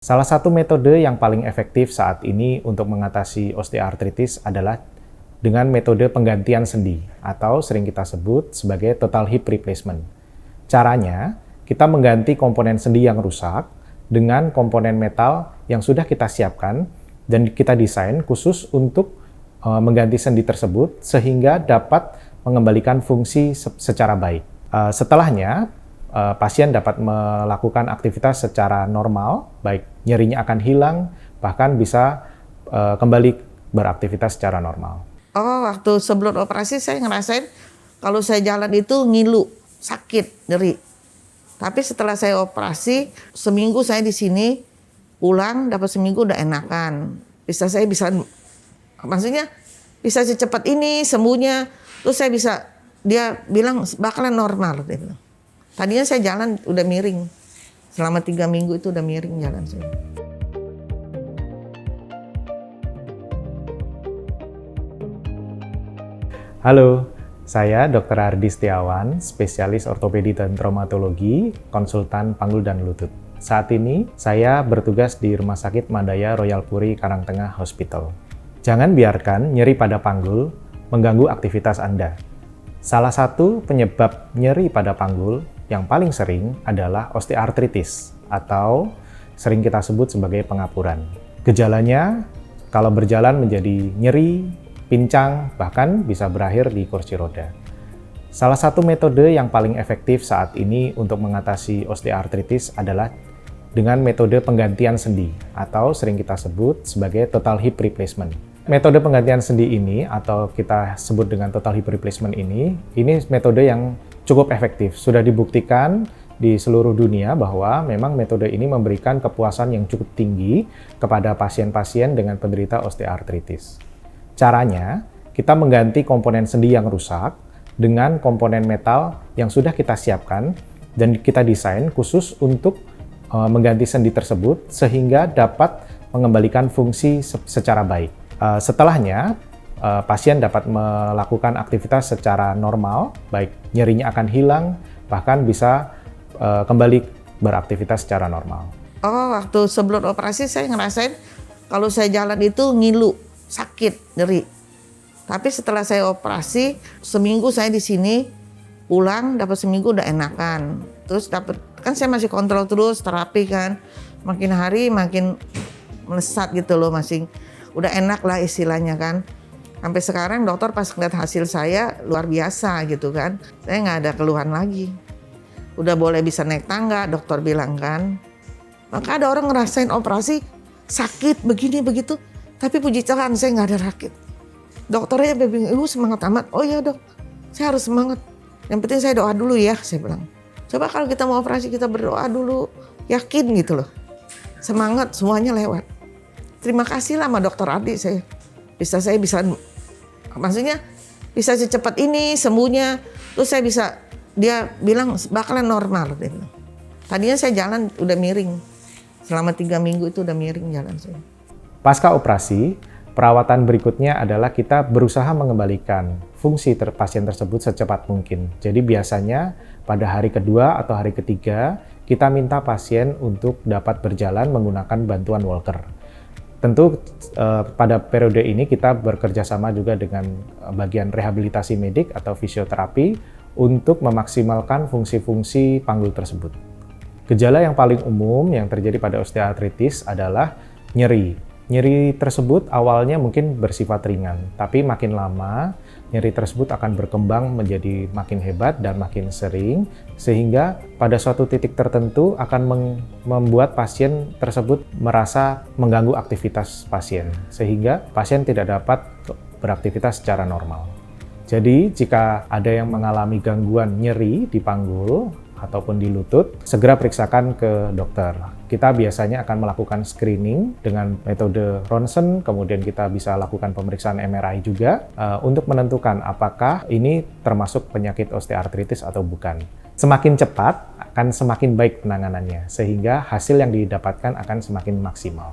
Salah satu metode yang paling efektif saat ini untuk mengatasi osteoartritis adalah dengan metode penggantian sendi atau sering kita sebut sebagai total hip replacement. Caranya, kita mengganti komponen sendi yang rusak dengan komponen metal yang sudah kita siapkan dan kita desain khusus untuk mengganti sendi tersebut sehingga dapat mengembalikan fungsi secara baik. Setelahnya, pasien dapat melakukan aktivitas secara normal, baik nyerinya akan hilang, bahkan bisa kembali beraktivitas secara normal. Waktu sebelum operasi saya ngerasain kalau saya jalan itu ngilu, sakit, nyeri. Tapi setelah saya operasi, seminggu saya di sini, pulang dapat seminggu udah enakan. Maksudnya bisa secepat ini sembuhnya, terus saya bisa, dia bilang bakalan normal. Gitu. Tadinya saya jalan udah miring, selama 3 minggu itu udah miring jalan saya. Halo, saya Dr. Ardi Setiawan, spesialis ortopedi dan traumatologi, konsultan panggul dan lutut. Saat ini, saya bertugas di Rumah Sakit Mandaya Royal Puri Karangtengah Hospital. Jangan biarkan nyeri pada panggul mengganggu aktivitas Anda. Salah satu penyebab nyeri pada panggul yang paling sering adalah osteoartritis atau sering kita sebut sebagai pengapuran. Gejalanya, kalau berjalan menjadi nyeri, pincang, bahkan bisa berakhir di kursi roda. Salah satu metode yang paling efektif saat ini untuk mengatasi osteoartritis adalah dengan metode penggantian sendi atau sering kita sebut sebagai total hip replacement. Metode penggantian sendi ini atau kita sebut dengan total hip replacement ini metode yang cukup efektif. Sudah dibuktikan di seluruh dunia bahwa memang metode ini memberikan kepuasan yang cukup tinggi kepada pasien-pasien dengan penderita osteoartritis. Caranya, kita mengganti komponen sendi yang rusak dengan komponen metal yang sudah kita siapkan dan kita desain khusus untuk mengganti sendi tersebut sehingga dapat mengembalikan fungsi secara baik. Setelahnya, pasien dapat melakukan aktivitas secara normal, baik nyerinya akan hilang, bahkan bisa kembali beraktivitas secara normal. Waktu sebelum operasi saya ngerasain kalau saya jalan itu ngilu, sakit, nyeri. Tapi setelah saya operasi, seminggu saya di sini, pulang dapat seminggu udah enakan. Terus kan saya masih kontrol terus, terapi kan. Makin hari makin melesat gitu loh, masih udah enak lah istilahnya kan. Sampai sekarang dokter pas ngeliat hasil saya luar biasa gitu kan. Saya nggak ada keluhan lagi. Udah boleh bisa naik tangga, dokter bilang kan. Maka ada orang ngerasain operasi, sakit begini begitu. Tapi puji Tuhan saya nggak ada sakit. Dokternya bingung, semangat amat. Oh iya dok, saya harus semangat. Yang penting saya doa dulu ya, saya bilang. Coba kalau kita mau operasi kita berdoa dulu, yakin gitu loh. Semangat, semuanya lewat. Terima kasih lah sama dokter Ardi saya bisa maksudnya bisa secepat ini sembuhnya. Terus saya bisa, dia bilang bakalan normal. Gitu. Tadinya saya jalan udah miring. Selama 3 minggu itu udah miring jalan saya. Pasca operasi, perawatan berikutnya adalah kita berusaha mengembalikan fungsi pasien tersebut secepat mungkin. Jadi biasanya pada hari kedua atau hari ketiga, kita minta pasien untuk dapat berjalan menggunakan bantuan walker. Tentu pada periode ini kita bekerja sama juga dengan bagian rehabilitasi medik atau fisioterapi untuk memaksimalkan fungsi-fungsi panggul tersebut. Gejala yang paling umum yang terjadi pada osteoartritis adalah nyeri. Nyeri tersebut awalnya mungkin bersifat ringan, tapi makin lama nyeri tersebut akan berkembang menjadi makin hebat dan makin sering, sehingga pada suatu titik tertentu akan membuat pasien tersebut merasa mengganggu aktivitas pasien, sehingga pasien tidak dapat beraktivitas secara normal. Jadi, jika ada yang mengalami gangguan nyeri di panggul ataupun di lutut, segera periksakan ke dokter. Kita biasanya akan melakukan screening dengan metode ronsen, kemudian kita bisa lakukan pemeriksaan MRI juga untuk menentukan apakah ini termasuk penyakit osteoartritis atau bukan. Semakin cepat akan semakin baik penanganannya, sehingga hasil yang didapatkan akan semakin maksimal.